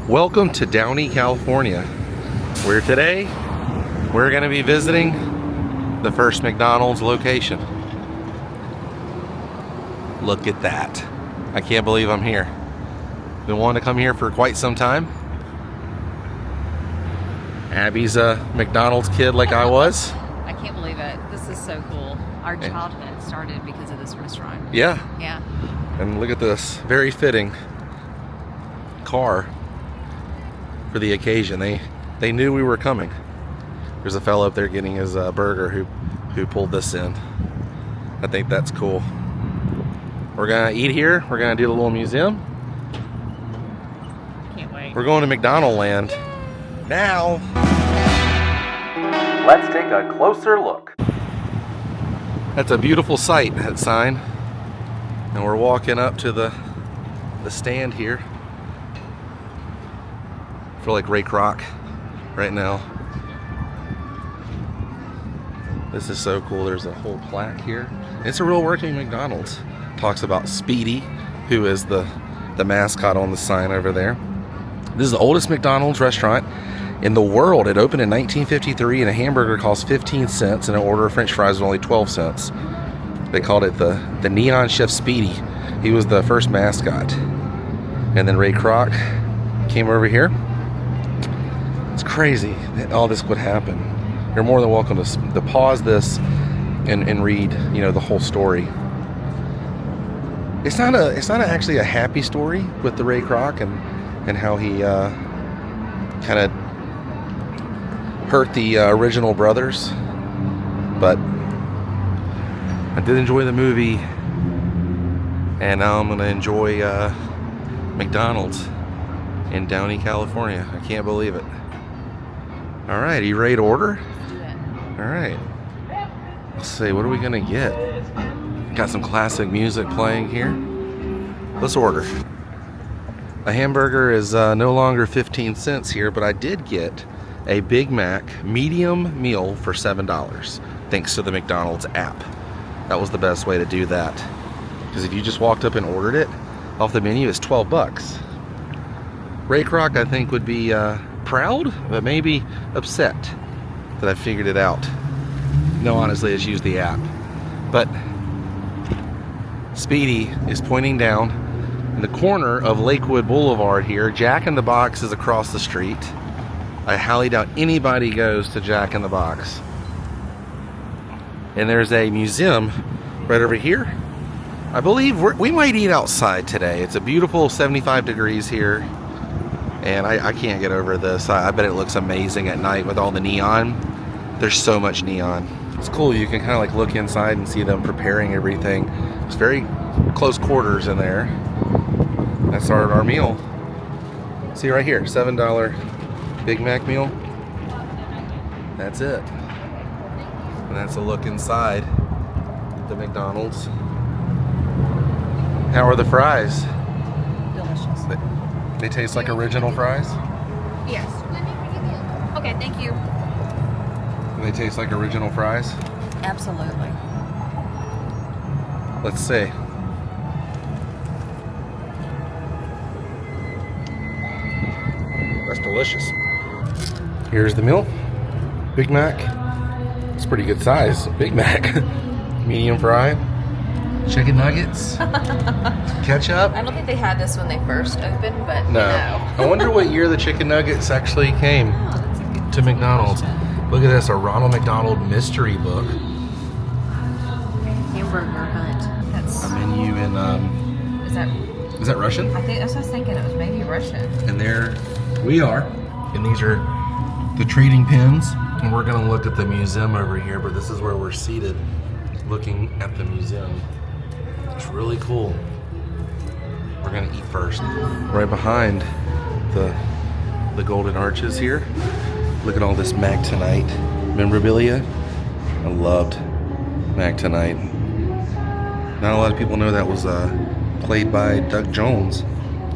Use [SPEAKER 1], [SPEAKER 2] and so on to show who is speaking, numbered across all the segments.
[SPEAKER 1] Welcome to Downey, California, where today we're going to be visiting the first McDonald's location. Look at that. I can't believe I'm here. Been wanting to come here for quite some time. Abby's a McDonald's kid like I was.
[SPEAKER 2] I can't believe it. This is so cool. Our childhood started because of this restaurant.
[SPEAKER 1] Yeah.
[SPEAKER 2] Yeah.
[SPEAKER 1] And look at this. Very fitting car for the occasion. They knew we were coming. There's a fellow up there getting his burger who pulled this in. I think that's cool. We're gonna eat here. We're gonna do the little museum.
[SPEAKER 2] Can't wait.
[SPEAKER 1] We're going to McDonald Land. Now, let's take a closer look. That's a beautiful sight, that sign. And we're walking up to the stand here. I feel like Ray Kroc right now. This is so cool. There's a whole plaque here. It's a real working McDonald's. Talks about Speedy, who is the mascot on the sign over there. This is the oldest McDonald's restaurant in the world. It opened in 1953 and a hamburger cost 15 cents and an order of french fries was only 12 cents. They called it the Neon Chef Speedy. He was the first mascot. And then Ray Kroc came over here. It's crazy that all this would happen. You're more than welcome to pause this and read, the whole story. It's not actually a happy story with the Ray Kroc and how he kind of hurt the original brothers, but I did enjoy the movie, and now I'm gonna enjoy McDonald's in Downey, California. I can't believe it. All right, are you ready to order?
[SPEAKER 2] Do it.
[SPEAKER 1] All right. Let's see, what are we gonna get? Got some classic music playing here. Let's order. A hamburger is no longer 15 cents here, but I did get a Big Mac medium meal for $7, thanks to the McDonald's app. That was the best way to do that. Because if you just walked up and ordered it off the menu, it's 12 bucks. Ray Kroc, I think, would be proud, but maybe upset that I figured it out. No, honestly, I just used the app. But Speedy is pointing down in the corner of Lakewood Boulevard here. Jack in the Box is across the street. I highly doubt anybody goes to Jack in the Box. And there's a museum right over here. I believe we might eat outside today. It's a beautiful 75 degrees here. And I can't get over this. I bet it looks amazing at night with all the neon. There's so much neon. It's cool. You can kind of like look inside and see them preparing everything. It's very close quarters in there. That's our meal. See right here, $7 Big Mac meal. That's it. And that's a look inside the McDonald's. How are the fries?
[SPEAKER 2] Delicious.
[SPEAKER 1] They taste like original fries?
[SPEAKER 2] Yes. Okay, thank you.
[SPEAKER 1] Do they taste like original fries?
[SPEAKER 2] Absolutely.
[SPEAKER 1] Let's see. That's delicious. Here's the meal. Big Mac. It's pretty good size. Big Mac. Medium fry. Chicken nuggets. Ketchup.
[SPEAKER 2] I don't think they had this when they first opened, but
[SPEAKER 1] No. I wonder what year the chicken nuggets actually came to McDonald's. Look at this, a Ronald McDonald mystery book.
[SPEAKER 2] Hamburger Hunt. That's.
[SPEAKER 1] A menu in is that Russian?
[SPEAKER 2] I think that's what I was thinking. It was maybe Russian.
[SPEAKER 1] And there we are. And these are the trading pins. And we're gonna look at the museum over here, but this is where we're seated looking at the museum. It's really cool. We're gonna eat first. Right behind the golden arches here. Look at all this Mac Tonight memorabilia. I loved Mac Tonight. Not a lot of people know that was played by Doug Jones,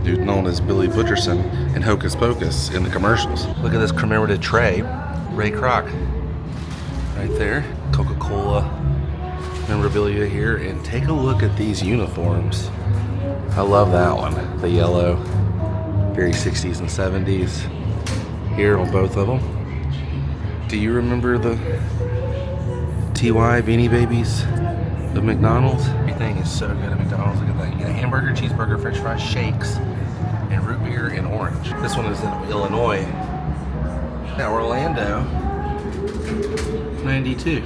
[SPEAKER 1] dude known as Billy Butcherson in Hocus Pocus in the commercials. Look at this commemorative tray. Ray Kroc. Right there. Coca-Cola memorabilia here. And take a look at these uniforms. I love that one. The yellow Very 60s and 70s here on both of them. Do you remember the TY Beanie Babies of McDonald's? Everything is so good at McDonald's. Look at that. You get a hamburger, cheeseburger, french fries, shakes, and root beer and orange. This one is in Illinois. Now Orlando, 92.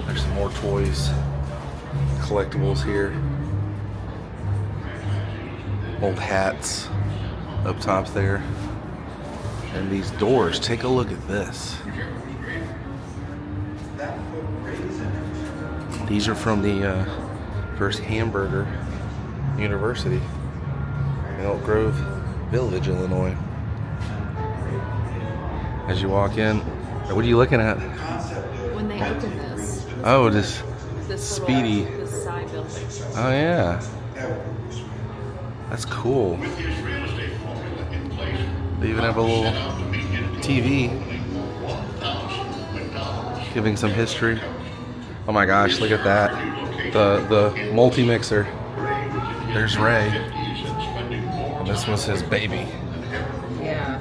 [SPEAKER 1] There's some more toys, collectibles here. Old hats up top there. And these doors, take a look at this. These are from the first hamburger university in Elk Grove Village, Illinois. As you walk in, what are you looking at?
[SPEAKER 2] When they opened this.
[SPEAKER 1] Oh, this Speedy.
[SPEAKER 2] This side building.
[SPEAKER 1] Oh yeah. That's cool. They even have a little TV giving some history. Oh my gosh, look at that. The multi-mixer. There's Ray. And this was his baby.
[SPEAKER 2] Yeah.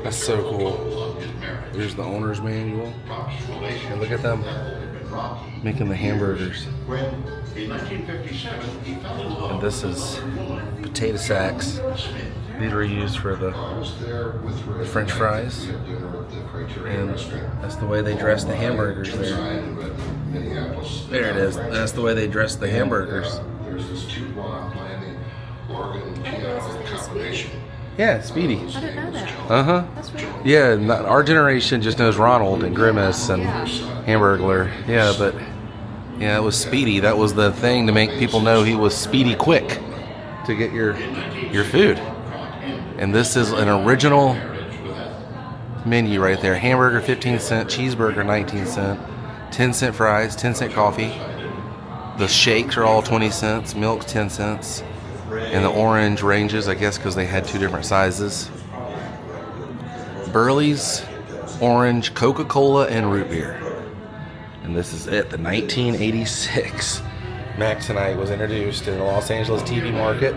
[SPEAKER 1] That's so cool. Here's the owner's manual. And look at them making the hamburgers. And this is potato sacks. These were used for the French fries. And that's the way they dress the hamburgers there. There it is. That's the way they dress the hamburgers. Yeah, Speedy.
[SPEAKER 2] I didn't know that.
[SPEAKER 1] Uh-huh.
[SPEAKER 2] That's really cool.
[SPEAKER 1] Yeah, our generation just knows Ronald and Grimace and Hamburglar. Yeah, but yeah, it was Speedy. That was the thing to make people know he was Speedy quick to get your food. And this is an original menu right there. Hamburger 15 cent, cheeseburger 19 cent, 10 cent fries, 10 cent coffee. The shakes are all 20 cents, milk 10 cents. And the orange ranges, I guess, because they had two different sizes. Burley's, orange, Coca-Cola, and root beer. And this is it, the 1986 Maxonite was introduced in the Los Angeles TV market,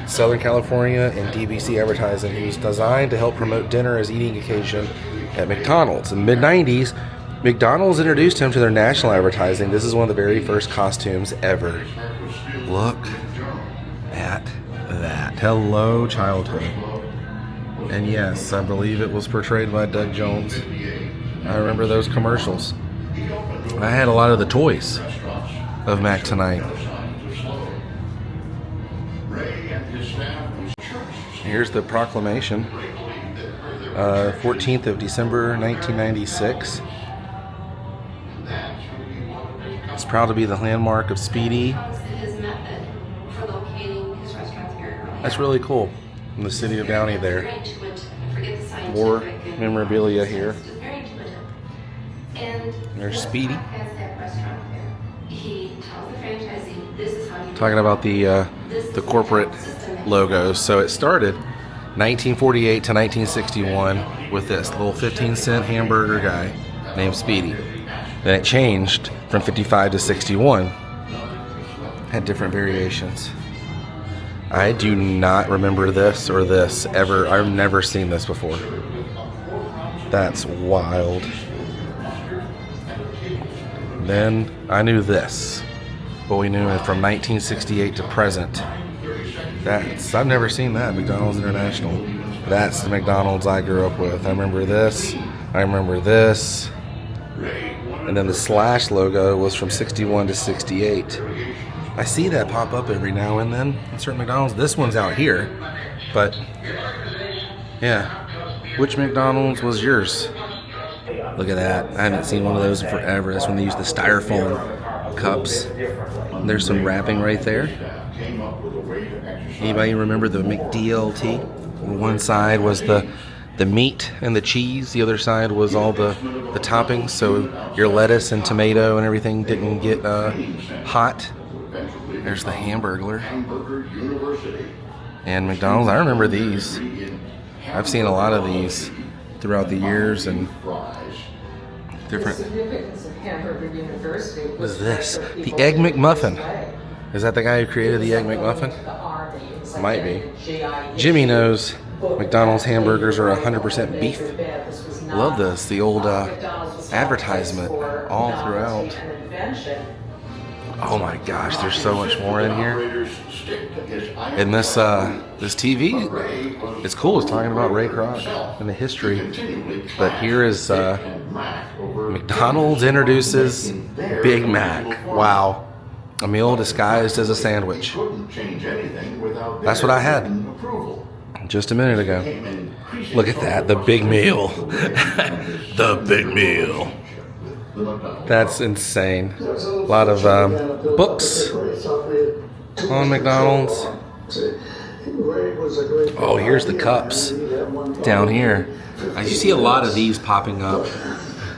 [SPEAKER 1] Southern California, and DBC advertising. He was designed to help promote dinner as eating occasion at McDonald's. In the mid-90s, McDonald's introduced him to their national advertising. This is one of the very first costumes ever. Look at that. Hello, childhood. And yes, I believe it was portrayed by Doug Jones. I remember those commercials. I had a lot of the toys of Maxonite. Here's the proclamation. 14th of December, 1996. It's proud to be the landmark of Speedy. That's really cool. In the city of Downey there. More memorabilia here. There's Speedy. Talking about the corporate logos. So it started 1948 to 1961 with this little 15-cent hamburger guy named Speedy. Then it changed from 55 to 61. Had different variations. I do not remember this or this ever. I've never seen this before. That's wild. Then I knew this, but we knew it from 1968 to present. I've never seen that, McDonald's International. That's the McDonald's I grew up with. I remember this. I remember this. And then the slash logo was from 61 to 68. I see that pop up every now and then in certain McDonald's. This one's out here, but yeah. Which McDonald's was yours? Look at that. I haven't seen one of those in forever. That's when they used the styrofoam cups. And there's some wrapping right there. Anybody remember the McDLT? One side was the meat and the cheese. The other side was all the toppings. So your lettuce and tomato and everything didn't get hot. There's the Hamburglar. And McDonald's, I remember these. I've seen a lot of these throughout the years and different. What is this? The Egg McMuffin. Is that the guy who created the Egg McMuffin? Might be. Jimmy knows McDonald's hamburgers are 100% beef. Love this. The old advertisement all throughout. Oh my gosh, there's so much more in here. And this TV, it's cool. It's talking about Ray Kroc and the history. But here is McDonald's introduces Big Mac. Wow. A meal disguised as a sandwich. That's what I had just a minute ago. Look at that, the big meal. The big meal. That's insane. A lot of books on McDonald's. Oh, here's the cups down here. You see a lot of these popping up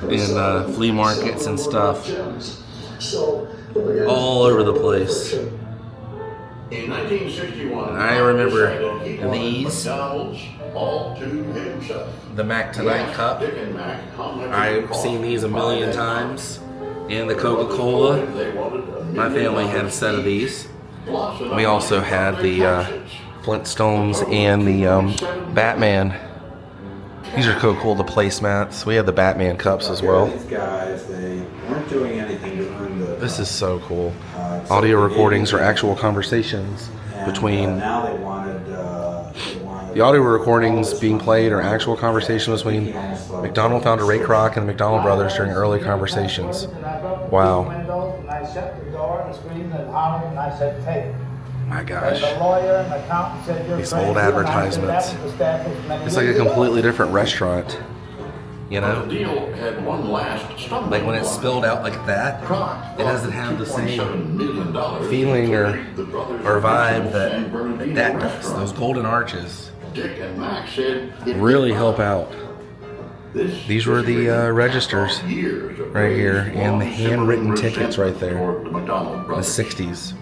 [SPEAKER 1] in flea markets and stuff. All over the place. In 1961, I remember these. The Mac Tonight cup. I've seen these a million times. And the Coca-Cola. My family had a set of these. We also had the Flintstones and the Batman. These are cool, the placemats. We have the Batman cups as well. This is so cool. Audio recordings are actual conversations between... The audio recordings being played are actual conversations between McDonald founder Ray Kroc and the McDonald brothers during early conversations. Wow. My gosh. These old advertisements. It's like a completely different restaurant. You know? Like when it's spilled out like that, it doesn't have the same feeling or vibe that does. Those golden arches really help out. These were the registers right here and the handwritten tickets right there. The 60s.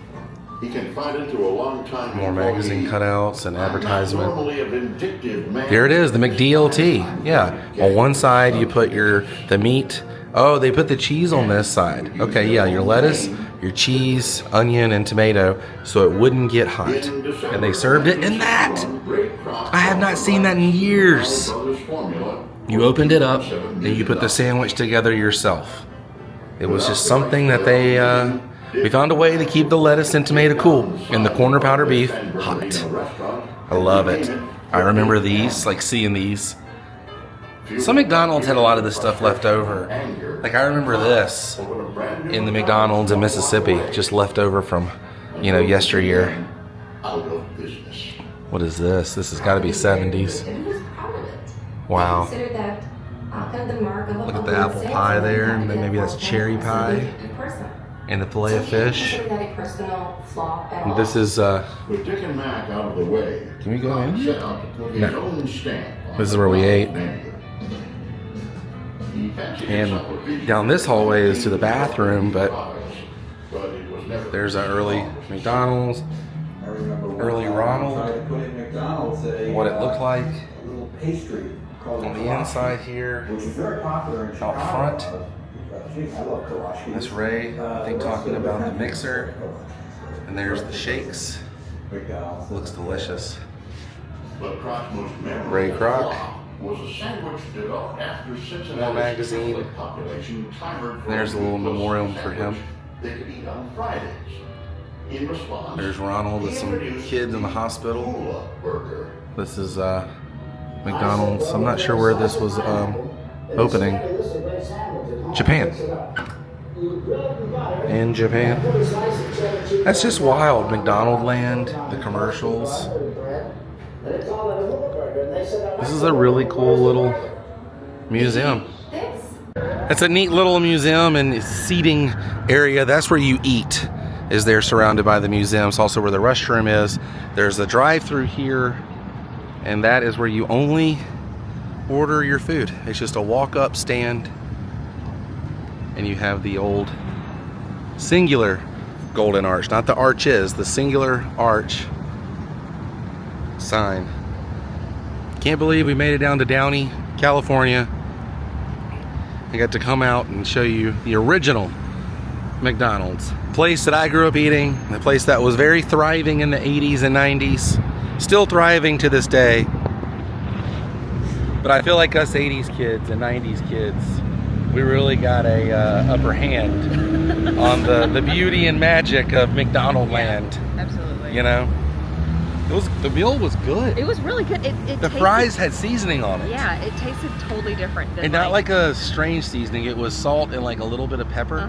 [SPEAKER 1] More magazine cutouts and advertisement. Here it is, the McDLT. Yeah. On one side you put the meat. Oh, they put the cheese on this side. Okay, yeah, your lettuce, your cheese, onion, and tomato, so it wouldn't get hot. And they served it in that. I have not seen that in years. You opened it up and you put the sandwich together yourself. It was just something that we found a way to keep the lettuce and tomato cool and the corner powder beef hot. I love it. I remember these, like seeing these. Some McDonald's had a lot of this stuff left over. Like I remember this in the McDonald's in Mississippi, just left over from, yesteryear. What is this? This has got to be 70s. Wow. Look at the apple pie there, and then maybe that's cherry pie. And the fillet of fish. And this is can we go in? No. This is where we ate. And down this hallway is to the bathroom, but there's an early McDonald's, early Ronald, what it looked like. On the inside here, out front. That's Ray, I think, talking about the mixer. And there's the shakes. Looks delicious. Ray Kroc. More magazine. There's a little memorial for him. There's Ronald with some kids in the hospital. This is McDonald's. I'm not sure where this was opening. Japan. In Japan. That's just wild. McDonald Land, the commercials. This is a really cool little museum. It's a neat little museum and seating area. That's where you eat, is there surrounded by the museum. It's also where the restroom is. There's a drive-through here, and that is where you only order your food. It's just a walk-up stand, and you have the old singular golden arch, not the arches, the singular arch sign. Can't believe we made it down to Downey, California. I got to come out and show you the original McDonald's. Place that I grew up eating, the place that was very thriving in the 80s and 90s. Still thriving to this day. But I feel like us 80s kids and 90s kids, we really got a upper hand on the beauty and magic of McDonald land.
[SPEAKER 2] Absolutely.
[SPEAKER 1] You know? The meal was good.
[SPEAKER 2] It was really good.
[SPEAKER 1] The fries had seasoning on it.
[SPEAKER 2] Yeah, it tasted totally different than
[SPEAKER 1] and not like a strange seasoning. It was salt and like a little bit of pepper.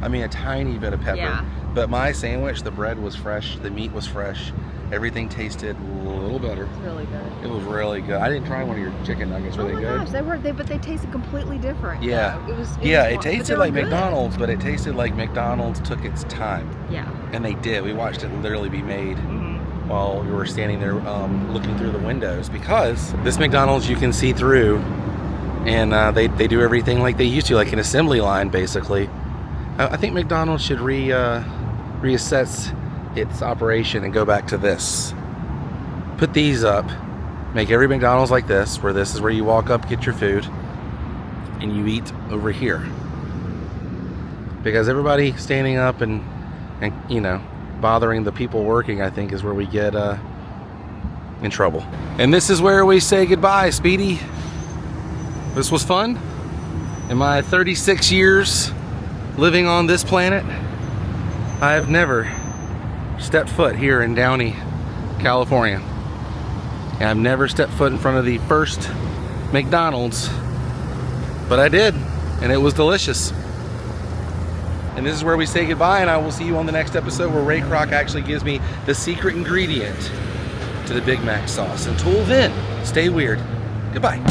[SPEAKER 1] I mean, a tiny bit of pepper.
[SPEAKER 2] Yeah.
[SPEAKER 1] But my sandwich, the bread was fresh, the meat was fresh, everything tasted a little better.
[SPEAKER 2] It was really good.
[SPEAKER 1] It was really good. I didn't try one of your chicken nuggets. Were they good?
[SPEAKER 2] Oh my gosh, but they tasted completely different.
[SPEAKER 1] Yeah. It tasted like McDonald's, but it tasted like McDonald's took its time.
[SPEAKER 2] Yeah.
[SPEAKER 1] And they did. We watched it literally be made. While we were standing there looking through the windows, because this McDonald's you can see through, and they do everything like they used to, like an assembly line basically. I think McDonald's should reassess its operation and go back to this. Put these up, make every McDonald's like this, where this is where you walk up, get your food, and you eat over here. Because everybody standing up and you know, bothering the people working, I think, is where we get in trouble. And this is where we say goodbye, Speedy. This was fun. In my 36 years living on this planet, I have never stepped foot here in Downey, California. And I've never stepped foot in front of the first McDonald's, but I did, and it was delicious. And this is where we say goodbye, and I will see you on the next episode where Ray Kroc actually gives me the secret ingredient to the Big Mac sauce. Until then, stay weird. Goodbye.